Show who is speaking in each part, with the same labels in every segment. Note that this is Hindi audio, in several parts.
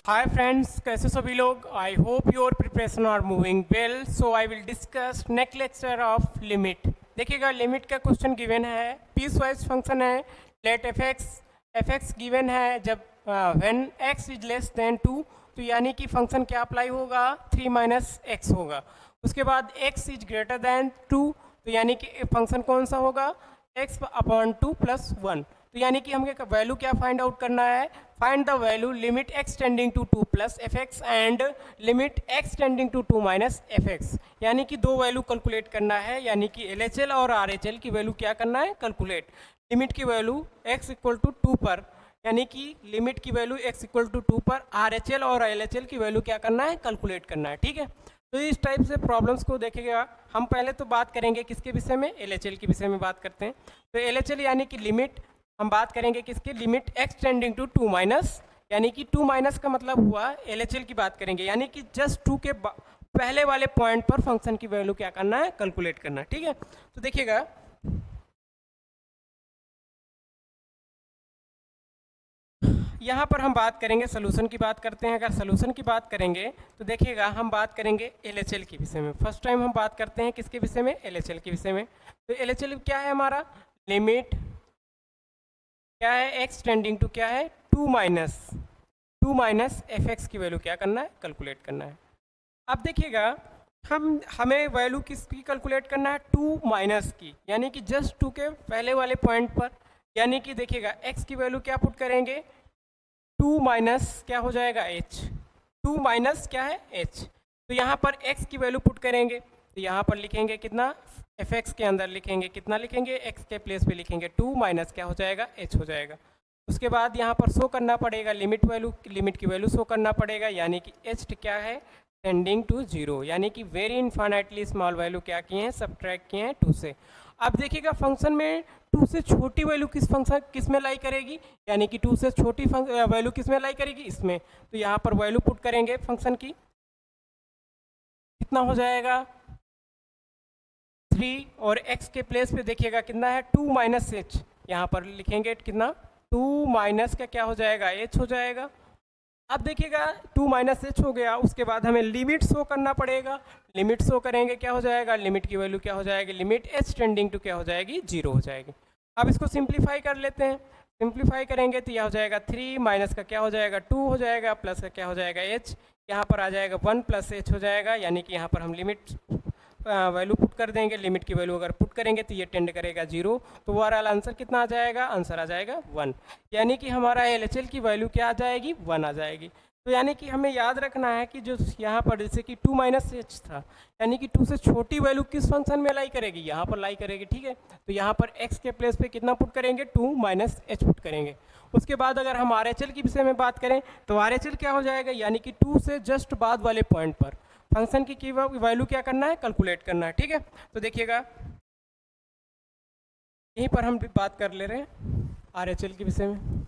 Speaker 1: हाय फ्रेंड्स, कैसे सभी लोग। I hope your preparation are moving well. So I will discuss next lecture of limit. देखिएगा, लिमिट का क्वेश्चन गिवन है, पीस वाइज फंक्शन है। लेट एफ एक्स गिवन है जब when X is less than 2, तो यानी कि फंक्शन क्या अप्लाई होगा, 3 माइनस एक्स होगा। उसके बाद एक्स इज ग्रेटर देन 2, तो यानी कि फंक्शन कौन सा होगा, एक्स अपॉन 2 प्लस 1। तो यानी कि हमें वैल्यू क्या फाइंड आउट करना है, find the value limit X tending to 2 plus F X and limit X tending to 2 minus F X. यानी कि दो वैल्यू कैलकुलेट करना है, यानी कि एल एच एल और आर एच एल की वैल्यू क्या करना है, कैलकुलेट। लिमिट की वैल्यू एक्स इक्वल टू 2 पर, यानी कि लिमिट की वैल्यू एक्स इक्वल टू 2 पर आर एच एल और एल एच एल की वैल्यू क्या करना है, कैलकुलेट करना है। ठीक है, तो इस टाइप से प्रॉब्लम्स को देखेगा। हम पहले तो बात करेंगे किसके विषय में, एल एच एल के विषय में बात करते हैं। तो एल एच एल यानी कि लिमिट हम बात करेंगे किसके, limit X tending to 2 minus, यानी कि 2 माइनस का मतलब हुआ एल एच एल की बात करेंगे, यानी कि जस्ट 2 के पहले वाले पॉइंट पर फंक्शन की वैल्यू क्या करना है, कैलकुलेट करना है। ठीक है, तो देखिएगा यहाँ पर हम बात करेंगे सोल्यूशन की बात करते हैं। अगर सोल्यूशन की बात करेंगे तो देखिएगा हम बात करेंगे एलएचएल के विषय में। फर्स्ट टाइम हम बात करते हैं किसके विषय में, एलएचएल के विषय में। तो एलएचएल क्या है हमारा, लिमिट क्या है, एक्स टेंडिंग टू क्या है, 2 माइनस एफ एक्स की वैल्यू क्या करना है, कैलकुलेट करना है। अब देखिएगा हमें वैल्यू किसकी कैलकुलेट करना है, 2 माइनस की, यानी कि जस्ट 2 के पहले वाले पॉइंट पर। यानी कि देखिएगा एक्स की वैल्यू क्या पुट करेंगे, 2 माइनस क्या हो जाएगा एच, 2 माइनस क्या है एच। तो यहाँ पर x की वैल्यू पुट करेंगे, तो यहाँ पर लिखेंगे कितना, एफ एक्स के अंदर लिखेंगे कितना, लिखेंगे x के प्लेस पे लिखेंगे 2 माइनस क्या हो जाएगा, h हो जाएगा। उसके बाद यहाँ पर शो करना पड़ेगा लिमिट की वैल्यू शो करना पड़ेगा, यानी कि h क्या है, टेंडिंग टू 0, यानी कि वेरी इनफाइनाइटली स्मॉल वैल्यू क्या किए हैं, सब्ट्रैक्ट किए हैं 2 से। अब देखिएगा फंक्शन में 2 से छोटी वैल्यू किस में लाई करेगी, यानी कि 2 से छोटी वैल्यू किस में लाई करेगी, इसमें। तो यहाँ पर वैल्यू पुट करेंगे फंक्शन की, कितना हो जाएगा 3, और x के प्लेस पे देखिएगा कितना है 2 माइनस एच, यहाँ पर लिखेंगे कितना, 2 माइनस का क्या हो जाएगा, h हो जाएगा। अब देखिएगा 2 माइनस एच हो गया, उसके बाद हमें लिमिट शो करना पड़ेगा। लिमिट शो करेंगे क्या हो जाएगा, लिमिट की वैल्यू क्या हो जाएगी, लिमिट एच टेंडिंग टू क्या हो जाएगी, 0 हो जाएगी। अब इसको सिंप्लीफाई कर लेते हैं। सिंप्लीफाई करेंगे तो यह हो जाएगा 3 माइनस का क्या हो जाएगा 2 हो जाएगा, प्लस का क्या हो जाएगा एच, यहाँ पर आ जाएगा 1 प्लस एच हो जाएगा। यानी कि यहाँ पर हम लिमिट वैल्यू पुट कर देंगे, लिमिट की वैल्यू अगर पुट करेंगे तो ये टेंड करेगा 0, तो ओवरऑल आंसर कितना आ जाएगा, आंसर आ जाएगा 1। यानी कि हमारा एलएचएल की वैल्यू क्या आ जाएगी, 1 आ जाएगी। तो यानी कि हमें याद रखना है कि जो यहाँ पर जैसे कि 2 माइनस एच था, यानी कि 2 से छोटी वैल्यू किस फंक्शन में लाई करेगी, यहाँ पर लाई करेगी। ठीक है, तो यहाँ पर x के प्लेस पे कितना पुट करेंगे, 2 माइनस एच पुट करेंगे। उसके बाद अगर हम आर एच एल के विषय में बात करें तो आर एच एल क्या हो जाएगा, यानी कि 2 से जस्ट बाद वाले पॉइंट पर फंक्शन की वैल्यू क्या करना है, कैलकुलेट करना है। ठीक है, तो देखिएगा यहीं पर हम बात कर ले रहे हैं आर एच एल के विषय में।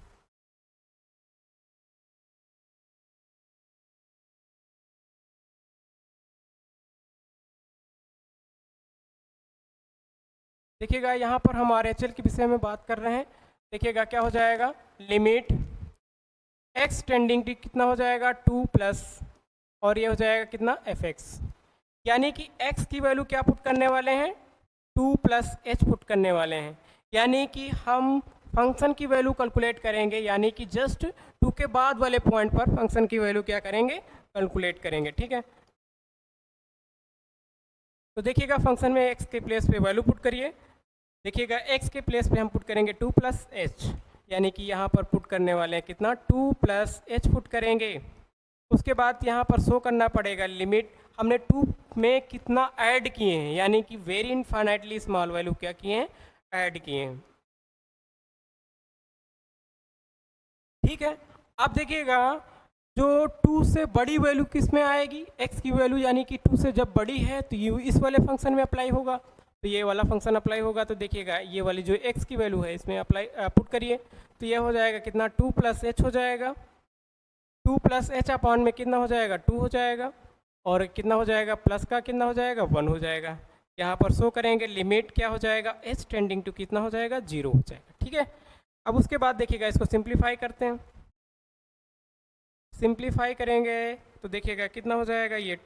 Speaker 1: देखिएगा यहाँ पर हम आर एच एल के विषय में बात कर रहे हैं। देखिएगा क्या हो जाएगा, लिमिट एक्स टेंडिंग टू कितना हो जाएगा 2 प्लस, और ये हो जाएगा कितना एफ एक्स। यानी कि x की वैल्यू क्या पुट करने वाले हैं, 2 प्लस एच पुट करने वाले हैं। यानी कि हम फंक्शन की वैल्यू कैलकुलेट करेंगे, यानी कि जस्ट 2 के बाद वाले पॉइंट पर फंक्शन की वैल्यू क्या करेंगे, कैलकुलेट करेंगे। ठीक है, तो देखिएगा फंक्शन में x के प्लेस पे वैल्यू पुट करिए। देखिएगा x के प्लेस पे हम पुट करेंगे 2 प्लस एच, यानी कि यहाँ पर पुट करने वाले हैं कितना, 2 प्लस एच पुट करेंगे। उसके बाद यहाँ पर शो करना पड़ेगा लिमिट हमने 2 में कितना ऐड किए हैं, यानी कि वेरी इनफाइनाइटली स्मॉल वैल्यू क्या किए हैं, ऐड किए हैं। ठीक है, अब देखिएगा जो 2 से बड़ी वैल्यू किस में आएगी, x की वैल्यू, यानी कि 2 से जब बड़ी है तो ये इस वाले फंक्शन में अप्लाई होगा, तो ये वाला फंक्शन अप्लाई होगा। तो देखिएगा ये वाली जो x की वैल्यू है इसमें अप्लाई पुट करिए, तो ये हो जाएगा कितना, 2 प्लस एच हो जाएगा, 2 प्लस एच अपॉन में कितना हो जाएगा, 2 हो जाएगा, और कितना हो जाएगा, प्लस का कितना हो जाएगा, 1 हो जाएगा। यहाँ पर शो करेंगे लिमिट क्या हो जाएगा, एच टेंडिंग टू कितना हो जाएगा, 0 हो जाएगा। ठीक है, अब उसके बाद देखिएगा इसको सिंप्लीफाई करते हैं। सिंप्लीफाई करेंगे तो देखिएगा कितना हो जाएगा ये।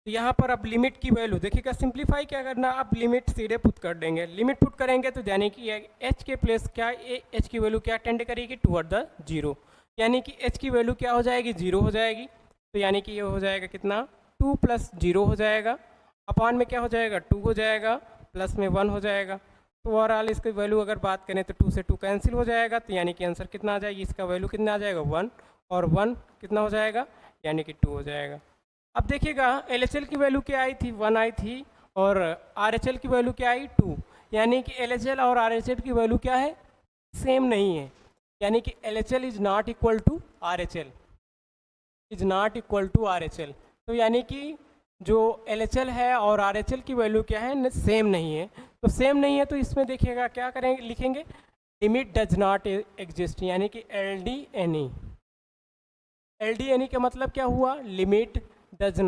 Speaker 1: तो यहाँ पर अब लिमिट की वैल्यू देखिएगा, सिंप्लीफाई क्या करना, अब लिमिट सीधे पुट कर देंगे। लिमिट पुट करेंगे तो यानी कि एच के प्लेस क्या, एच की वैल्यू क्या टेंड करेगी, टुवर्ड द जीरो, यानी कि एच की वैल्यू क्या हो जाएगी, जीरो हो जाएगी। तो यानी कि ये हो जाएगा कितना, 2 + 0 हो जाएगा, अपॉन में क्या हो जाएगा, 2 हो जाएगा, प्लस में 1 हो जाएगा। तो ओवरऑल इसकी वैल्यू अगर बात करें तो 2 से 2 कैंसिल हो जाएगा, तो यानी कि आंसर कितना आ जाएगी, इसका वैल्यू कितना आ जाएगा, 1, और 1 कितना हो जाएगा, यानी कि 2 हो जाएगा। अब देखिएगा LHL की वैल्यू क्या आई थी, 1 आई थी, और RHL की वैल्यू क्या आई, 2, यानी कि LHL और RHL की वैल्यू क्या है, सेम नहीं है, यानी कि LHL is not equal to RHL, is not equal to RHL। तो यानी कि जो LHL है और RHL की वैल्यू क्या है, सेम नहीं है। तो सेम नहीं है तो इसमें देखिएगा क्या करेंगे, लिखेंगे लिमिट डज नॉट एग्जिस्ट, यानी कि LDNE। LDNE का मतलब क्या हुआ, लिमिट डज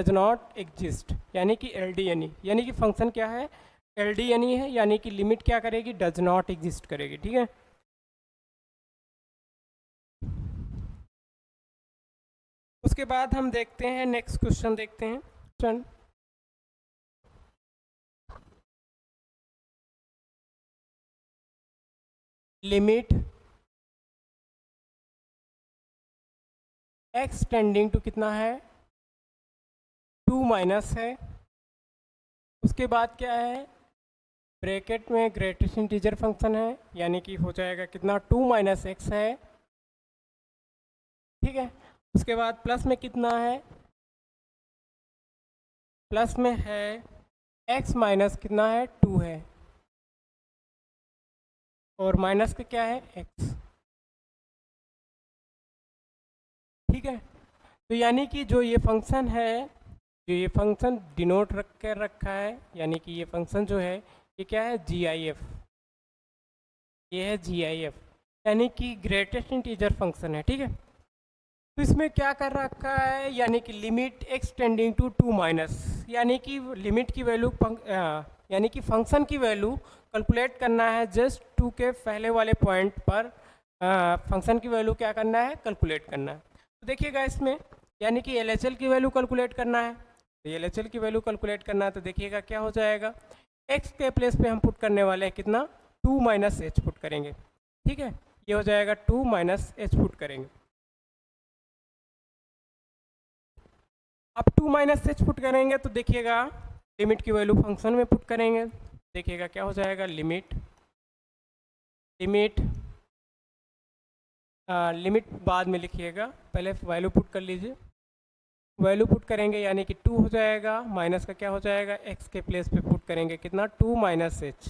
Speaker 1: नॉट एग्जिस्ट, यानी कि LDNE, यानी कि फंक्शन क्या है, LDNE है, यानी कि लिमिट क्या करेगी, डज नॉट एग्जिस्ट करेगी। ठीक है, उसके बाद हम देखते हैं नेक्स्ट क्वेश्चन, देखते हैं question. Limit x tending to कितना है, 2 माइनस है, उसके बाद क्या है, ब्रैकेट में ग्रेटेस्ट इंटीजर फंक्शन है, यानी कि हो जाएगा कितना, 2 - x है। ठीक है, उसके बाद प्लस में कितना है, प्लस में है x माइनस कितना है, 2 है, और माइनस का क्या है, x। ठीक है, तो यानी कि जो ये फंक्शन है, जो ये फंक्शन डिनोट रखा है, यानी कि ये फंक्शन जो है ये क्या है, GIF, ये है GIF, यानी कि ग्रेटेस्ट इंटीजर फंक्शन है। ठीक है, तो इसमें क्या कर रखा है, यानी कि limit x tending to 2 minus, यानी कि लिमिट की वैल्यू यानी कि फंक्शन की वैल्यू कैलकुलेट करना है, जस्ट 2 के पहले वाले पॉइंट पर फंक्शन की वैल्यू क्या करना है, कैलकुलेट करना है। तो देखिएगा इसमें, यानी कि LHL की वैल्यू कैलकुलेट करना है, तो LHL की वैल्यू कैलकुलेट करना है, तो देखिएगा क्या हो जाएगा, x के प्लेस पे हम पुट करने वाले हैं कितना, 2 - h पुट करेंगे। ठीक है, ये हो जाएगा 2 - h पुट करेंगे। अब 2 - h पुट करेंगे तो देखिएगा लिमिट की वैल्यू फंक्शन में पुट करेंगे, देखिएगा क्या हो जाएगा, लिमिट बाद में लिखिएगा, पहले वैल्यू पुट कर लीजिए, वैल्यू पुट करेंगे यानी कि 2 हो जाएगा, माइनस का क्या हो जाएगा, x के प्लेस पे पुट करेंगे कितना, 2 - h।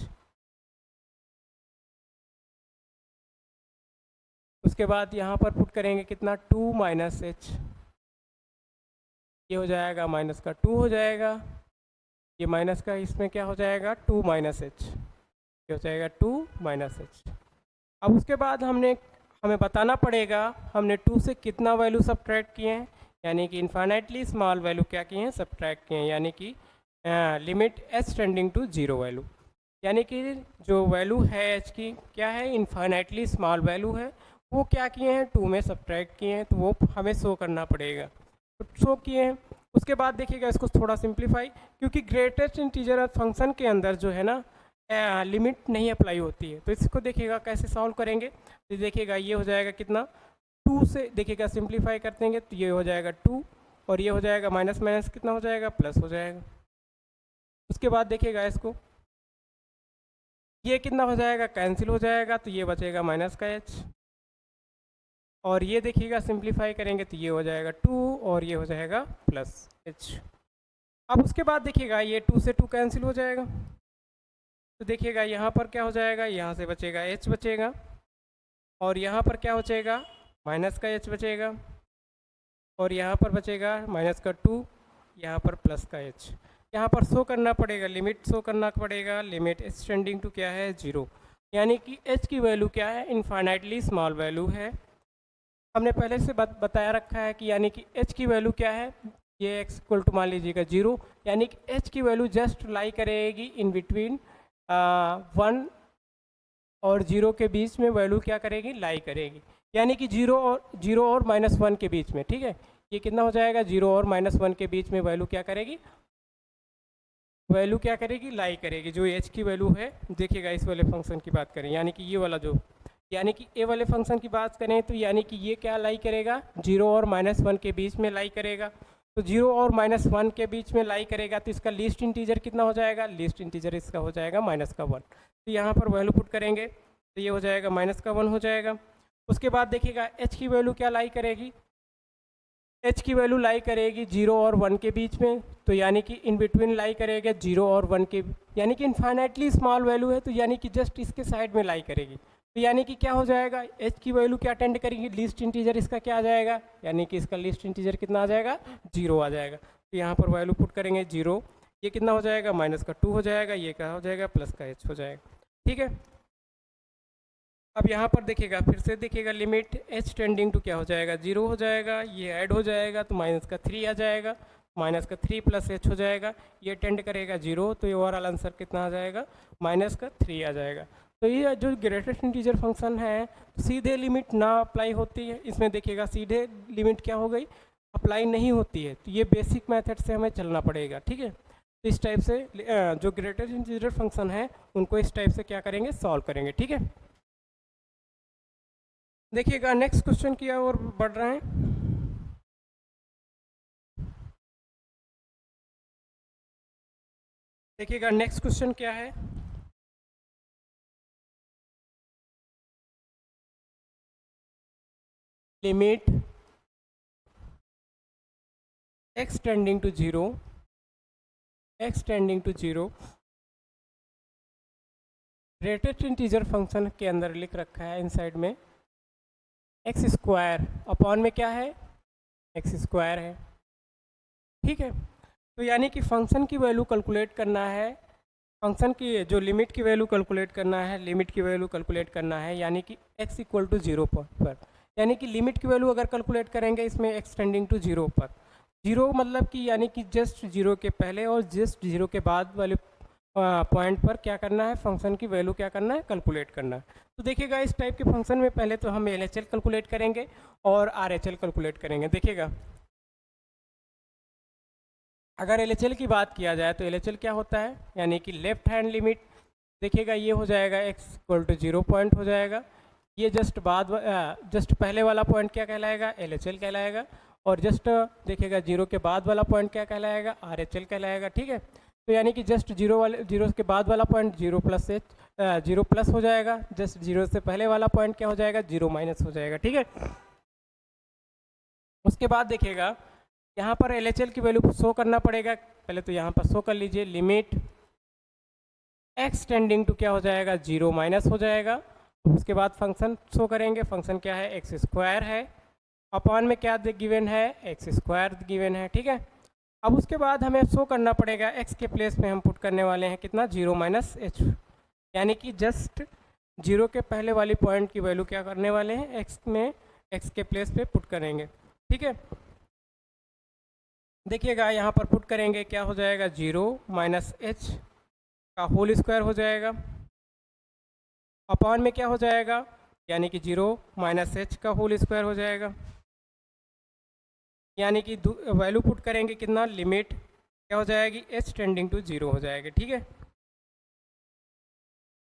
Speaker 1: उसके बाद यहाँ पर पुट करेंगे कितना, 2 - h, ये हो जाएगा माइनस का 2 हो जाएगा, ये माइनस का इसमें क्या हो जाएगा, 2 - h, ये हो जाएगा 2 - h। अब उसके बाद हमें बताना पड़ेगा हमने 2 से कितना वैल्यू सब्ट्रैक्ट किए हैं, यानी कि इन्फाइनाइटली स्मॉल वैल्यू क्या किए हैं, सब्ट्रैक्ट किए हैं, यानी कि limit h tending to 0 value, यानी कि जो वैल्यू है h की क्या है, इन्फाइनाइटली स्मॉल वैल्यू है, वो क्या किए हैं, 2 में सब्ट्रैक्ट किए हैं, तो वो हमें शो करना पड़ेगा, तो शो किए हैं। उसके बाद देखिएगा इसको थोड़ा सिंप्लीफाई, क्योंकि ग्रेटेस्ट इंटीजर फंक्शन के अंदर जो है ना लिमिट नहीं अप्लाई होती है, तो इसको देखिएगा कैसे सॉल्व करेंगे, तो देखिएगा ये हो जाएगा कितना, 2 से देखिएगा सिंप्लीफाई करते हैं तो ये हो जाएगा 2, और ये हो जाएगा माइनस माइनस कितना हो जाएगा, प्लस हो जाएगा। उसके बाद देखिएगा इसको, ये कितना हो जाएगा, कैंसिल हो जाएगा, तो ये बचेगा माइनस का h, और ये देखिएगा सिंप्लीफाई करेंगे तो ये हो जाएगा 2, और ये हो जाएगा प्लस h। अब उसके बाद देखिएगा ये 2 से 2 कैंसिल हो जाएगा, तो देखिएगा यहाँ पर क्या हो जाएगा, यहाँ से बचेगा h बचेगा, और यहाँ पर क्या बचेगा, माइनस का h बचेगा, और यहाँ पर बचेगा माइनस का 2, यहाँ पर प्लस का h। यहाँ पर शो करना पड़ेगा, लिमिट शो करना पड़ेगा, लिमिट h टेंडिंग टू क्या है, 0, यानी कि h की वैल्यू क्या है, इनफाइनाइटली स्मॉल वैल्यू है। हमने पहले से बताया रखा है कि यानी कि h की वैल्यू क्या है, ये x इक्वल टू मान लीजिएगा 0, यानी कि h की वैल्यू जस्ट लाई करेगी इन बिटवीन 1 और 0 के बीच में वैल्यू क्या करेगी, लाई करेगी, यानी कि जीरो और -1 के बीच में, ठीक है। ये कितना हो जाएगा, 0 और -1 के बीच में वैल्यू क्या करेगी, लाई करेगी। जो एच की वैल्यू है, देखिएगा इस वाले फंक्शन की बात करें, यानी कि ये वाला जो, यानी कि ए वाले फंक्शन की बात करें तो यानी कि ये क्या लाई करेगा, 0 और -1 के बीच में लाई करेगा। तो 0 और -1 के बीच में लाई करेगा तो इसका लीस्ट इंटीजर कितना हो जाएगा, लीस्ट इंटीजर इसका हो जाएगा -1। तो यहाँ पर वैल्यू पुट करेंगे तो ये हो जाएगा -1 हो जाएगा। उसके बाद देखिएगा एच की वैल्यू क्या लाई करेगी, एच की वैल्यू लाई करेगी 0 और 1 के बीच में, तो यानी कि इन बिटवीन लाई करेगा 0 और 1 के, यानी कि इनफाइनाइटली स्मॉल वैल्यू है तो यानी कि जस्ट इसके साइड में लाई करेगी। तो यानी कि क्या हो जाएगा, एच की वैल्यू क्या अटेंड करेगी, लीस्ट इंटीजर इसका क्या आ जाएगा, यानी कि इसका लीस्ट इंटीजर कितना आ जाएगा, 0 आ जाएगा। तो यहाँ पर वैल्यू पुट करेंगे 0, ये कितना हो जाएगा, -2 हो जाएगा, ये क्या हो जाएगा, +h हो जाएगा, ठीक है। अब यहाँ पर देखिएगा, फिर से देखिएगा, लिमिट h टेंडिंग टू क्या हो जाएगा, 0 हो जाएगा, ये ऐड हो जाएगा तो -3 आ जाएगा, -3 + h हो जाएगा, ये टेंड करेगा 0, तो ये ओवरऑल आंसर कितना आ जाएगा, -3 आ जाएगा। तो ये जो ग्रेटेस्ट इंटीजर फंक्शन है, सीधे लिमिट ना अप्लाई होती है, इसमें देखिएगा सीधे लिमिट क्या हो गई, अप्लाई नहीं होती है। तो ये बेसिक मेथड से हमें चलना पड़ेगा, ठीक है। तो इस टाइप से जो ग्रेटेस्ट इंटीजर फंक्शन है उनको इस टाइप से क्या करेंगे, सॉल्व करेंगे, ठीक है। देखिएगा नेक्स्ट क्वेश्चन की ओर बढ़ रहे हैं। देखिएगा नेक्स्ट क्वेश्चन क्या है, limit x tending to 0 greatest integer function के अंदर लिख रखा है इनसाइड में x² अपॉन में क्या है, x² है, ठीक है। तो यानी कि फंक्शन की वैल्यू कैलकुलेट करना है, फंक्शन की जो लिमिट की वैल्यू कैलकुलेट करना है, लिमिट की वैल्यू कैलकुलेट करना है, यानी कि x = 0 पर, यानी कि लिमिट की वैल्यू अगर कैलकुलेट करेंगे इसमें x टेंडिंग टू 0 पर, 0 मतलब कि यानी कि जस्ट 0 के पहले और जस्ट 0 के बाद वाले पॉइंट पर क्या करना है, फंक्शन की वैल्यू क्या करना है, कैलकुलेट करना है। तो देखिएगा इस टाइप के फंक्शन में पहले तो हम LHL कैलकुलेट करेंगे और RHL कैलकुलेट करेंगे। देखिएगा अगर LHL की बात किया जाए तो LHL क्या होता है, यानी कि लेफ्ट हैंड लिमिट, देखिएगा ये हो जाएगा x = 0 पॉइंट हो जाएगा, ये जस्ट पहले वाला पॉइंट क्या कहलाएगा, LHL कहलाएगा, और जस्ट देखिएगा 0 के बाद वाला पॉइंट क्या कहलाएगा, RHL कहलाएगा, ठीक है। तो यानी कि जस्ट 0 के बाद वाला पॉइंट 0 प्लस हो जाएगा, जस्ट 0 से पहले वाला पॉइंट क्या हो जाएगा, 0 माइनस हो जाएगा, ठीक है। उसके बाद देखिएगा यहाँ पर LHL की वैल्यू शो करना पड़ेगा, पहले तो यहाँ पर शो कर लीजिए, लिमिट x टेंडिंग टू क्या हो जाएगा, 0 माइनस हो जाएगा। उसके बाद फंक्शन शो करेंगे, फंक्शन क्या है, x² है, अपॉन में क्या गिवन है, x² गिवन है, ठीक है। अब उसके बाद हमें शो करना पड़ेगा, x के प्लेस में हम पुट करने वाले हैं कितना, 0 - h, यानी कि जस्ट 0 के पहले वाली पॉइंट की वैल्यू क्या करने वाले हैं, x के प्लेस पे पुट करेंगे, ठीक है। देखिएगा यहाँ पर पुट करेंगे, क्या हो जाएगा, 0 - h का होल स्क्वायर हो जाएगा, अपॉन में क्या हो जाएगा, यानी कि 0 - h का होल स्क्वायर हो जाएगा, यानी कि वैल्यू पुट करेंगे कितना, लिमिट क्या हो जाएगी, h टेंडिंग टू 0 हो जाएगी, ठीक है।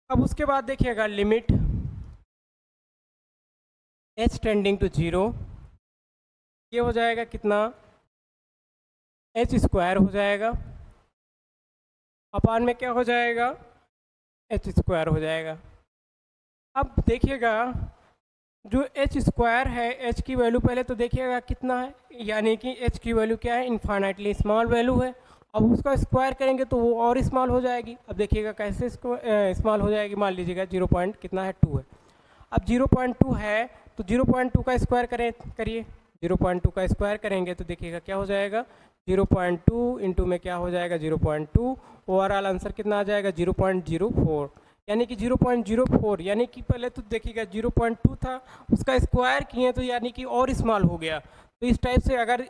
Speaker 1: अब उसके बाद देखिएगा लिमिट h टेंडिंग टू 0, ये हो जाएगा कितना, h² हो जाएगा, अपॉन में क्या हो जाएगा, h² हो जाएगा। अब देखिएगा जो h² है, h की वैल्यू पहले तो देखिएगा कितना है, यानी कि h की वैल्यू क्या है, इनफाइनाइटली स्मॉल वैल्यू है। अब उसका स्क्वायर करेंगे तो वो और स्मॉल हो जाएगी। अब देखिएगा कैसे इसको स्मॉल हो जाएगी, मान लीजिएगा 0 पॉइंट कितना है, 2 है। अब 0.2 है तो 0.2 का स्क्वायर करिए, 0.2 का स्क्वायर करेंगे तो देखिएगा क्या हो जाएगा, 0.2 इंटू में क्या हो जाएगा, 0.2, ओवरऑल आंसर कितना आ जाएगा, 0.04, यानी कि 0.04, यानी कि पहले तो देखिएगा 0.2 था, उसका स्क्वायर किए तो यानी कि और स्मॉल हो गया। तो इस टाइप से अगर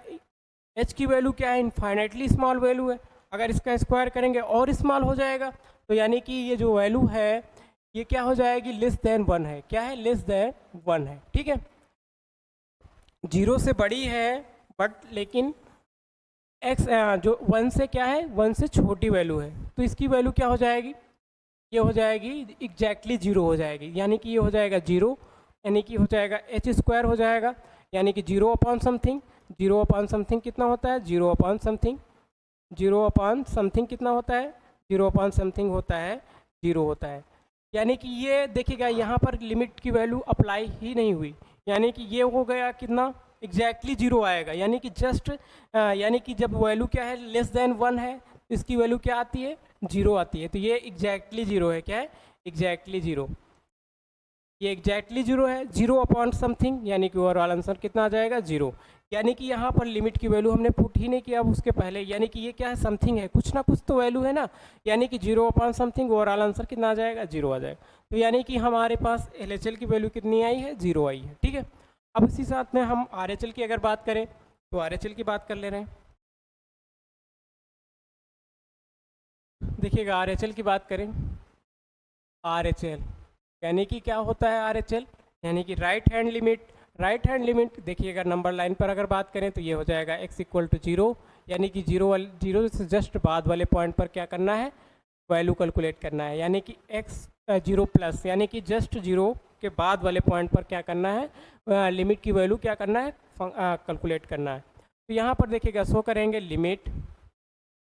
Speaker 1: h की वैल्यू क्या है, इनफाइनाइटली स्मॉल वैल्यू है, अगर इसका स्क्वायर करेंगे और स्मॉल हो जाएगा, तो यानी कि ये जो वैल्यू है ये क्या हो जाएगी, लेस देन 1 है, क्या है, लेस देन 1 है, ठीक है। जीरो से बड़ी है बट लेकिन एक्स जो 1 से क्या है, 1 से छोटी वैल्यू है, तो इसकी वैल्यू क्या हो जाएगी, ये हो जाएगी एग्जैक्टली जीरो हो जाएगी, यानी कि ये हो जाएगा जीरो, यानी कि हो जाएगा एच स्क्वायर हो जाएगा, यानी कि zero upon something, zero upon something कितना होता है, zero upon something, zero upon something कितना होता है, जीरो अपॉन समथिंग होता है, जीरो होता है। यानी कि ये देखिएगा यहाँ पर लिमिट की वैल्यू अप्लाई ही नहीं हुई, यानी कि ये हो गया कितना, एग्जैक्टली जीरो आएगा, यानी कि जस्ट यानी कि जब वैल्यू क्या है लेस देन 1 है, तो इसकी वैल्यू क्या आती है, जीरो आती है, तो ये एग्जैक्टली जीरो है, क्या है, एग्जैक्टली जीरो, ये एग्जैक्टली जीरो है, जीरो अपॉन समथिंग, यानी कि ओवरऑल आंसर कितना आ जाएगा, जीरो। यानी कि यहाँ पर लिमिट की वैल्यू हमने पुट ही नहीं किया उसके पहले, यानी कि ये क्या है, समथिंग है, कुछ ना कुछ तो वैल्यू है ना, यानी कि zero upon something, overall answer कितना आ जाएगा, जीरो आ जाएगा। तो यानी कि हमारे पास LHL की वैल्यू कितनी आई है, जीरो आई है, ठीक है। अब इसी साथ में हम RHL की अगर बात करें तो RHL की बात कर ले रहे हैं। देखिएगा RHL की बात करें, RHL यानी कि क्या होता है RHL, यानी कि right hand limit, right hand limit देखिएगा नंबर लाइन पर अगर बात करें तो ये हो जाएगा x इक्वल टू जीरो, यानी कि जीरो से जस्ट बाद वाले पॉइंट पर क्या करना है, वैल्यू कैलकुलेट करना है, यानी कि x जीरो प्लस, यानी कि जस्ट जीरो के बाद वाले पॉइंट पर क्या करना है, लिमिट की वैल्यू क्या करना है, कैलकुलेट करना है। तो यहाँ पर देखिएगा शो करेंगे लिमिट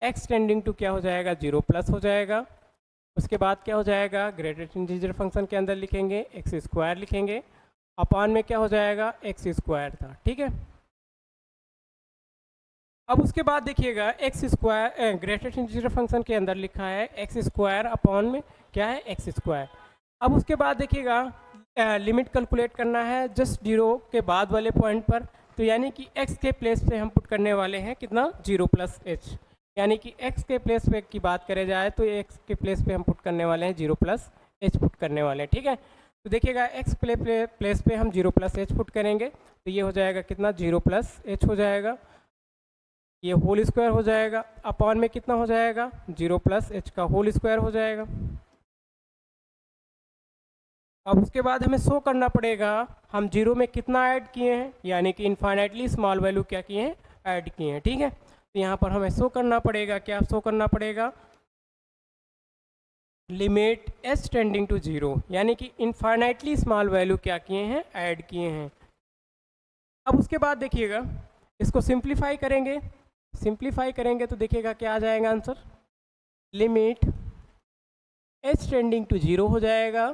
Speaker 1: x टेंडिंग टू क्या हो जाएगा, जीरो प्लस हो जाएगा, उसके बाद क्या हो जाएगा, ग्रेटेस्ट इंटीजर फंक्शन के अंदर लिखेंगे एक्स स्क्वायर लिखेंगे, अपॉन में क्या हो जाएगा, एक्स स्क्वायर था, ठीक है। अब उसके बाद देखिएगा x square greatest integer function के अंदर लिखा है एक्स स्क्वायर अपॉन में क्या है, एक्स स्क्वायर। अब उसके बाद देखिएगा लिमिट कैलकुलेट करना है जस्ट जीरो के बाद वाले पॉइंट पर, तो यानी कि x के प्लेस पे हम पुट करने वाले हैं कितना, जीरो प्लस एच, यानी कि x के प्लेस पे की बात करें जाए तो x के प्लेस पे हम पुट करने वाले हैं जीरो प्लस एच पुट करने वाले हैं, ठीक है। तो देखिएगा x प्लेस पे हम जीरो प्लस एच पुट करेंगे, तो ये हो जाएगा कितना, जीरो प्लस एच हो जाएगा, ये होल स्क्वायर हो जाएगा, अपॉन में कितना हो जाएगा, जीरो प्लस एच का होल स्क्वायर हो जाएगा। अब उसके बाद हमें शो करना पड़ेगा हम जीरो में कितना ऐड किए हैं, यानी कि इनफाइनाइटली स्मॉल वैल्यू क्या किए हैं, ऐड किए हैं, ठीक है। तो यहाँ पर हमें शो करना पड़ेगा, क्या शो करना पड़ेगा, limit H tending to zero, यानी कि इनफाइनाइटली स्मॉल वैल्यू क्या किए हैं, ऐड किए हैं। अब उसके बाद देखिएगा इसको सिंप्लीफाई करेंगे, सिंप्लीफाई करेंगे तो देखिएगा क्या आ जाएगा answer, limit H tending to zero हो जाएगा।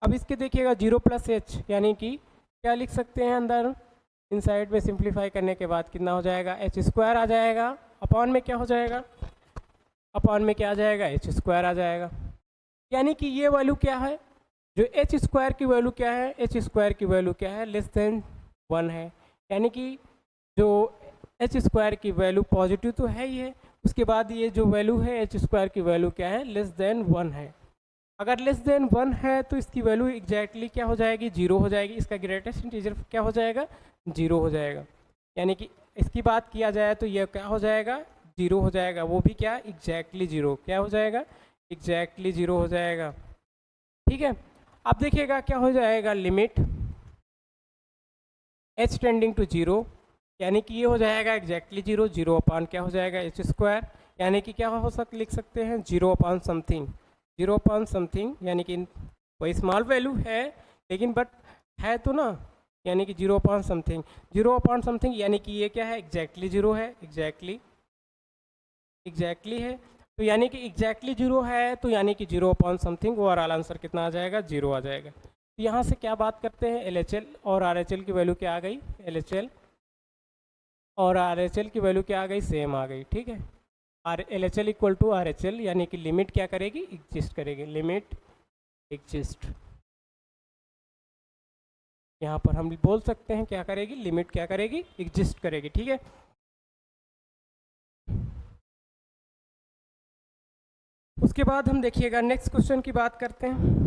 Speaker 1: अब इसके देखिएगा जीरो प्लस एच, यानी कि क्या लिख सकते हैं अंदर, इन साइड में सिंप्लीफाई करने के बाद कितना हो जाएगा, एच स्क्वायर आ जाएगा, अपॉन में क्या हो जाएगा, अपॉन में क्या आ जाएगा, एच स्क्वायर आ जाएगा। यानी कि ये वैल्यू क्या है, जो एच स्क्वायर की वैल्यू क्या है, एच स्क्वायर की वैल्यू क्या है, लेस देन 1 है, यानी कि जो एच स्क्वायर की वैल्यू पॉजिटिव तो है ही है, उसके बाद ये जो वैल्यू है एच स्क्वायर की वैल्यू क्या है, लेस देन 1 है। अगर लेस देन 1 है तो इसकी वैल्यू एग्जैक्टली क्या हो जाएगी, जीरो हो जाएगी, इसका ग्रेटेस्ट इंटीजर क्या हो जाएगा, जीरो हो जाएगा। यानी कि इसकी बात किया जाए तो यह क्या हो जाएगा, जीरो हो जाएगा, वो भी क्या, एग्जैक्टली जीरो, क्या हो जाएगा, एग्जैक्टली जीरो हो जाएगा, ठीक है। अब देखिएगा क्या हो जाएगा, limit H tending to zero, यानी कि ये हो जाएगा एग्जैक्टली जीरो, जीरो अपॉन क्या हो जाएगा, एच स्क्वायर, यानी कि क्या हो लिख सकते हैं, zero upon something, zero upon something, यानी कि कोई स्मॉल वैल्यू है लेकिन बट है तो ना, यानी कि zero upon something, zero upon something, यानी कि ये क्या है, एग्जैक्टली जीरो है, एग्जैक्टली है, तो यानी कि एग्जैक्टली जीरो है, तो यानी कि zero upon something, overall answer कितना आ जाएगा, जीरो आ जाएगा। तो यहाँ से क्या बात करते हैं, LHL और RHL की वैल्यू क्या आ गई, LHL और RHL की वैल्यू क्या आ गई, सेम आ गई, ठीक है। LHL इक्वल टू RHL, यानी कि लिमिट क्या करेगी, एग्जिस्ट करेगी, लिमिट एग्जिस्ट, यहाँ पर हम बोल सकते हैं क्या करेगी, लिमिट क्या करेगी, एग्जिस्ट करेगी, ठीक है। उसके बाद हम देखिएगा नेक्स्ट क्वेश्चन की बात करते हैं।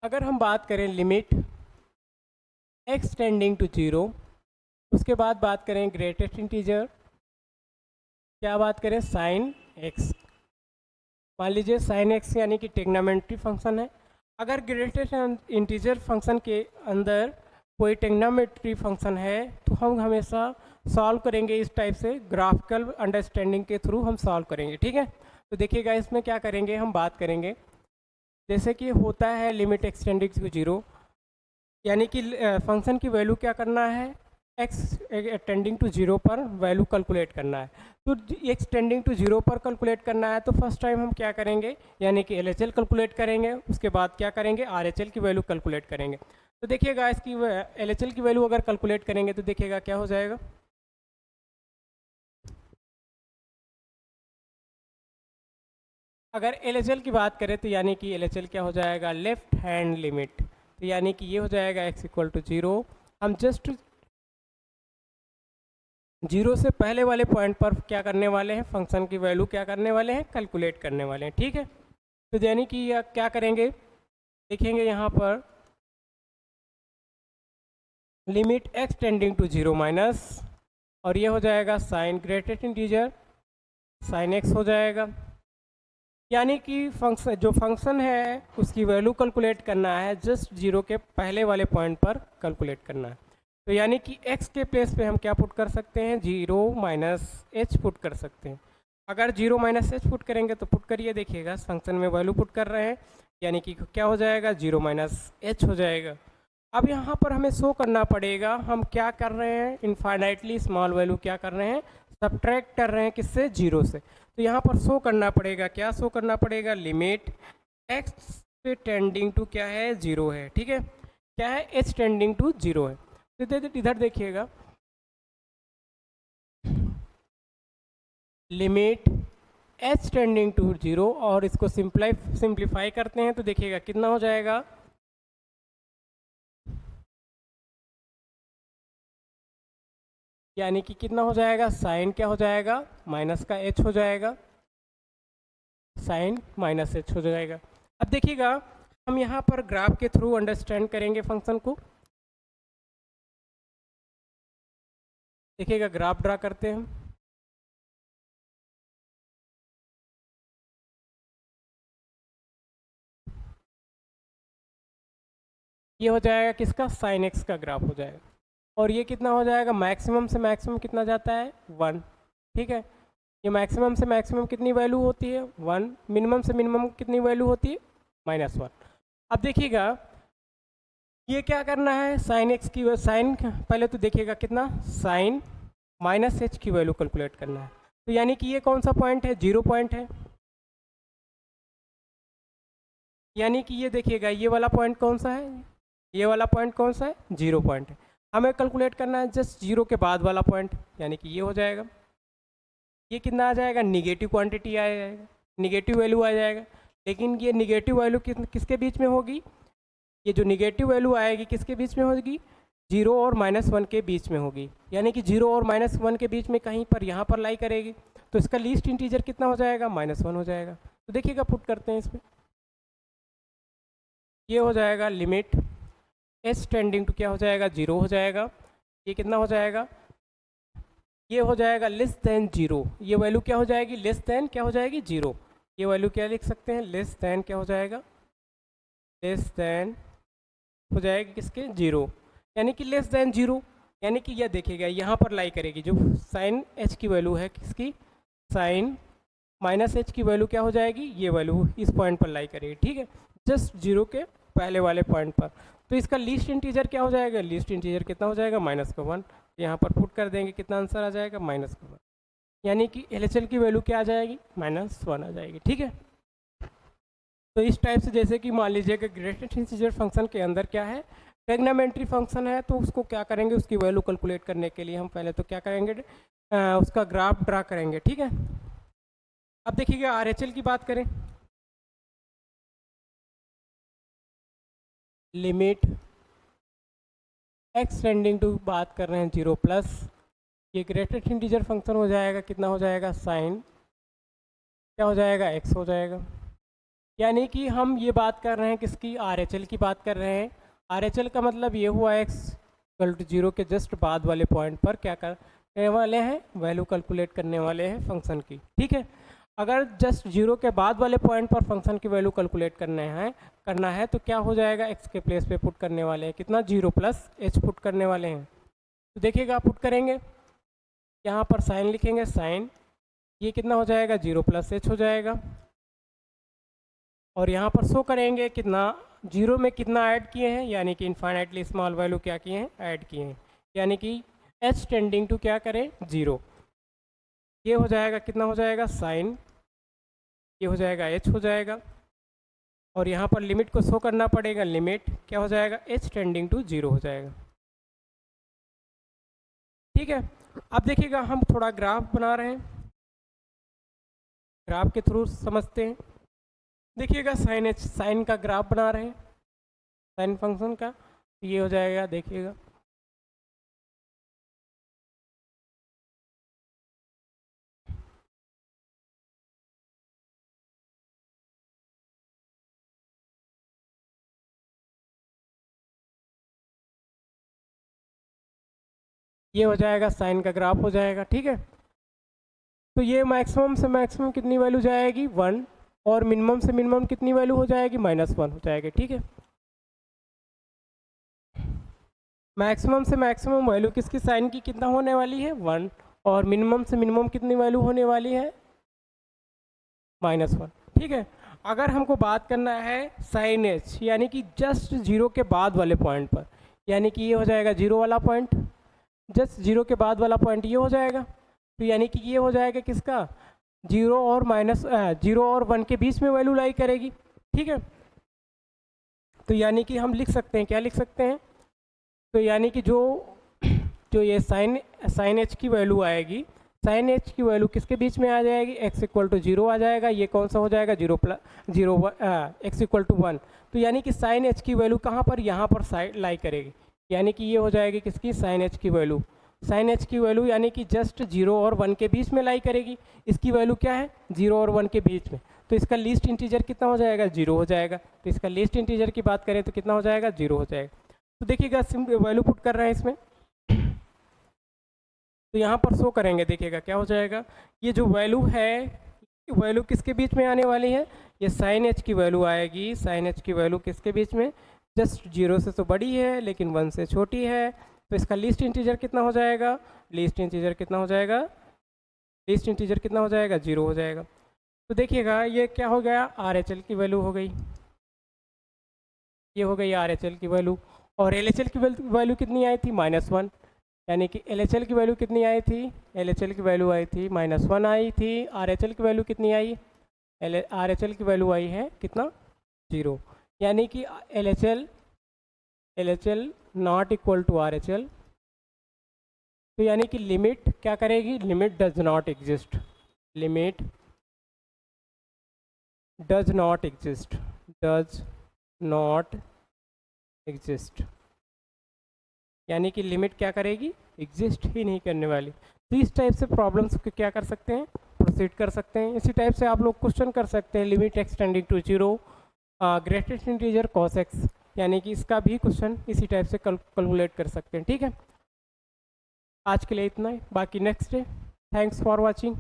Speaker 1: अगर हम बात करें limit X tending to zero, उसके बाद बात करें ग्रेटेस्ट इंटीजर, क्या बात करें, साइन एक्स, मान लीजिए साइन एक्स यानी कि ट्रिग्नोमेट्री फंक्शन है, अगर ग्रेटेस्ट इंटीजर फंक्शन के अंदर कोई ट्रिग्नोमेट्री फंक्शन है तो हम हमेशा सॉल्व करेंगे इस टाइप से, ग्राफिकल अंडरस्टैंडिंग के थ्रू हम सॉल्व करेंगे, ठीक है। तो देखिएगा इसमें क्या करेंगे, हम बात करेंगे जैसे कि होता है लिमिट एक्सटेंडिंग टू जीरो, यानी कि फंक्शन की वैल्यू क्या करना है, एक्स टेंडिंग टू जीरो पर वैल्यू कैलकुलेट करना है। तो एक्स टेंडिंग टू जीरो पर कैलकुलेट करना है तो फर्स्ट टाइम हम क्या करेंगे, यानी कि एल कैलकुलेट करेंगे, उसके बाद क्या करेंगे, आर की वैल्यू कैलकुलेट करेंगे। तो देखिएगा इसकी एल की वैल्यू अगर कैलकुलेट करेंगे तो देखिएगा क्या हो जाएगा, अगर एल की बात करें तो यानी कि एल क्या हो जाएगा, लेफ्ट हैंड लिमिट, तो यानी कि ये हो जाएगा x इक्वल टू जीरो। हम जस्ट जीरो से पहले वाले पॉइंट पर क्या करने वाले हैं, फंक्शन की वैल्यू क्या करने वाले हैं, कैलकुलेट करने वाले हैं, ठीक है। तो यानी कि क्या करेंगे, देखेंगे यहाँ पर limit x tending to zero minus, और ये हो जाएगा sine greatest integer sine x हो जाएगा, यानी कि फंक्शन जो फंक्शन है उसकी वैल्यू कैलकुलेट करना है, जस्ट जीरो के पहले वाले पॉइंट पर कैलकुलेट करना है। तो यानी कि x के प्लेस पे हम क्या पुट कर सकते हैं, जीरो माइनस एच पुट कर सकते हैं। अगर जीरो माइनस एच पुट करेंगे तो पुट करिए, देखिएगा फंक्शन में वैल्यू पुट कर रहे हैं, यानी कि क्या हो जाएगा, जीरो माइनस एच हो जाएगा। अब यहाँ पर हमें शो करना पड़ेगा हम क्या कर रहे हैं, इनफाइनाइटली स्मॉल वैल्यू क्या कर रहे हैं, सब्ट्रैक्ट कर रहे हैं, किससे, जीरो से। तो यहाँ पर शो करना पड़ेगा, क्या शो करना पड़ेगा, लिमिट एक्स पे टेंडिंग टू क्या है, जीरो है, ठीक है, क्या है, एच टेंडिंग टू जीरो है। तो इधर देखिएगा limit H tending to zero, और इसको सिंप्लीफाई करते हैं तो देखिएगा कितना हो जाएगा, यानी कि कितना हो जाएगा, साइन क्या हो जाएगा, माइनस का एच हो जाएगा, साइन माइनस एच हो जाएगा। अब देखिएगा हम यहाँ पर ग्राफ के थ्रू अंडरस्टैंड करेंगे फंक्शन को, देखिएगा ग्राफ ड्रा करते हैं हम, ये हो जाएगा किसका, साइन एक्स का ग्राफ हो जाएगा, और ये कितना हो जाएगा, मैक्सिमम से मैक्सिमम कितना जाता है, वन, ठीक है। ये मैक्सिमम से मैक्सिमम कितनी वैल्यू होती है, वन, मिनिमम से मिनिमम कितनी वैल्यू होती है, माइनस वन। अब देखिएगा ये क्या करना है, साइन एक्स की साइन, पहले तो देखिएगा कितना, साइन माइनस एच की वैल्यू कैलकुलेट करना है। तो यानी कि ये कौन सा पॉइंट है, जीरो पॉइंट है, यानी कि ये देखिएगा ये वाला पॉइंट कौन सा है, ये वाला पॉइंट कौन सा है, जीरो पॉइंट है। हमें कैलकुलेट करना है जस्ट जीरो के बाद वाला पॉइंट, यानी कि ये हो जाएगा, ये कितना आ जाएगा, निगेटिव क्वांटिटी आ जाएगा, निगेटिव वैल्यू आ जाएगा। लेकिन ये निगेटिव वैल्यू किसके बीच में होगी, ये जो निगेटिव वैल्यू आएगी किसके बीच में होगी, जीरो और माइनस वन के बीच में होगी, यानी कि जीरो और माइनस वन के बीच में कहीं पर यहाँ पर लाई करेगी। तो इसका लीस्ट इंटीजर कितना हो जाएगा, माइनस वन हो जाएगा। तो देखिएगा पुट करते हैं इसमें, ये हो जाएगा लिमिट एच टेंडिंग टू क्या हो जाएगा, जीरो हो जाएगा, ये कितना हो जाएगा, ये हो जाएगा लेस देन जीरो, ये वैल्यू क्या हो जाएगी, लेस देन क्या हो जाएगी, जीरो, ये वैल्यू क्या लिख सकते हैं, लेस देन क्या हो जाएगा, लेस देन हो जाएगी किसके, जीरो, यानी कि लेस देन जीरो, यानी कि यह देखिएगा यहाँ पर लाई करेगी, जो साइन एच की वैल्यू है किसकी, साइन माइनस एच की वैल्यू क्या हो जाएगी, ये वैल्यू इस पॉइंट पर लाई करेगी, ठीक है, जस्ट जीरो के पहले वाले पॉइंट पर। तो इसका लीस्ट इंटीजर क्या हो जाएगा, लीस्ट इंटीजर कितना हो जाएगा, माइनस का वन, यहाँ पर पुट कर देंगे, कितना आंसर आ जाएगा, माइनस का वन, यानी कि एल की वैल्यू क्या आ जाएगी, माइनस वन आ जाएगी, ठीक है। तो इस टाइप से जैसे कि मान लीजिए कि ग्रेटेस्ट इंटीजर फंक्शन के अंदर क्या है, ट्रिग्नोमेट्री फंक्शन है, तो उसको क्या करेंगे, उसकी वैल्यू कैलकुलेट करने के लिए हम पहले तो क्या करेंगे, उसका ग्राफ ड्रा करेंगे, ठीक है। अब देखिएगा आर की बात करें, लिमिट एक्स टेंडिंग टू बात कर रहे हैं जीरो प्लस, ये ग्रेटेस्ट इंटीजर फंक्शन हो जाएगा, कितना हो जाएगा, साइन क्या हो जाएगा, एक्स हो जाएगा, यानी कि हम ये बात कर रहे हैं किसकी, आर की बात कर रहे हैं। आर का मतलब ये हुआ एक्स इक्वल टू जीरो के जस्ट बाद वाले पॉइंट पर क्या करने वाले हैं, वैल्यू कैलकुलेट करने वाले हैं फंक्शन की, ठीक है। अगर जस्ट जीरो के बाद वाले पॉइंट पर फंक्शन की वैल्यू कैलकुलेट करना है तो क्या हो जाएगा, एक्स के प्लेस पे पुट करने वाले हैं कितना, 0 प्लस एच पुट करने वाले हैं। तो देखिएगा पुट करेंगे, यहाँ पर साइन लिखेंगे, साइन ये कितना हो जाएगा, 0 प्लस एच हो जाएगा। और यहाँ पर शो करेंगे कितना, जीरो में कितना ऐड किए हैं, यानी कि इनफाइनाइटली स्मॉल वैल्यू क्या किए हैं, ऐड किए हैं, यानी कि एच टेंडिंग टू क्या करें, 0। ये हो जाएगा कितना हो जाएगा, साइन ये हो जाएगा एच हो जाएगा। और यहाँ पर लिमिट को शो करना पड़ेगा, लिमिट क्या हो जाएगा, एच टेंडिंग टू 0 हो जाएगा। ठीक है, अब देखिएगा हम थोड़ा ग्राफ बना रहे हैं, ग्राफ के थ्रू समझते हैं। देखिएगा साइन एच, साइन का ग्राफ बना रहे हैं, साइन फंक्शन का, ये हो जाएगा, देखिएगा ये हो जाएगा, साइन का ग्राफ हो जाएगा। ठीक है, तो ये मैक्सिमम से मैक्सिमम कितनी वैल्यू जाएगी, 1, और मिनिमम से मिनिमम कितनी वैल्यू हो जाएगी, -1 हो जाएगी। ठीक है, मैक्सिमम से मैक्सिमम वैल्यू किसकी, साइन की कितना होने वाली है, 1, और मिनिमम से मिनिमम कितनी वैल्यू होने वाली है, -1। ठीक है, अगर हमको बात करना है साइन एच, यानी कि जस्ट जीरो के बाद वाले पॉइंट पर, यानी कि ये हो जाएगा जीरो वाला पॉइंट, जस्ट जीरो के बाद वाला पॉइंट ये हो जाएगा, तो यानी कि ये हो जाएगा किसका, जीरो और जीरो और 1 के बीच में वैल्यू लाई करेगी। ठीक है, तो यानी कि हम लिख सकते हैं, क्या लिख सकते हैं, तो यानी कि जो ये साइन एच की वैल्यू आएगी, साइन एच की वैल्यू किसके बीच में आ जाएगी, x इक्वल टू 0 आ जाएगा, ये कौन सा हो जाएगा, 0 x इक्वल टू 1। तो यानी कि साइन एच की वैल्यू कहाँ पर, यहाँ पर साइड लाई करेगी, यानी कि ये हो जाएगी किसकी, साइन एच की वैल्यू, साइन एच की वैल्यू यानी कि जस्ट 0 और 1 के बीच में लाई करेगी। इसकी वैल्यू क्या है, 0 और 1 के बीच में, तो इसका लीस्ट इंटीजर कितना हो जाएगा, 0 हो जाएगा। तो इसका लीस्ट इंटीजर की बात करें तो कितना हो जाएगा, 0 हो जाएगा। तो देखिएगा वैल्यू पुट कर रहे हैं इसमें, तो यहाँ पर शो करेंगे, देखिएगा क्या हो जाएगा, ये जो वैल्यू है, वैल्यू किसके बीच में आने वाली है, ये साइन एच की वैल्यू आएगी, साइन एच की वैल्यू किसके बीच में, जस्ट 0 से तो बड़ी है लेकिन 1 से छोटी है, तो इसका लीस्ट इंटीजर कितना हो जाएगा, लीस्ट इंटीजर कितना हो जाएगा, लीस्ट इंटीजर कितना हो जाएगा, 0 हो जाएगा। तो देखिएगा ये क्या हो गया, आर एच एल की वैल्यू हो गई, ये हो गई आर एच एल की वैल्यू। और एल एच एल की वैल्यू कितनी आई थी, -1, यानी कि एल एच एल की वैल्यू कितनी आई थी, एल एच एल की वैल्यू आई थी -1 आई थी। आर एच एल की वैल्यू कितनी आई, आर एच एल की वैल्यू आई है कितना, 0, यानी कि L H L not equal to R H L. तो यानी कि लिमिट क्या करेगी, limit does not exist, limit does not exist, does not exist, यानी कि लिमिट क्या करेगी, एग्जिस्ट ही नहीं करने वाली। तो इस टाइप से प्रॉब्लम्स को क्या कर सकते हैं, प्रोसीड कर सकते हैं। इसी टाइप से आप लोग क्वेश्चन कर सकते हैं, limit X tending to 0 greatest integer cos x, यानी कि इसका भी क्वेश्चन इसी टाइप से कैलकुलेट कर सकते हैं। ठीक है, आज के लिए इतना ही, बाकी next day. Thanks for watching.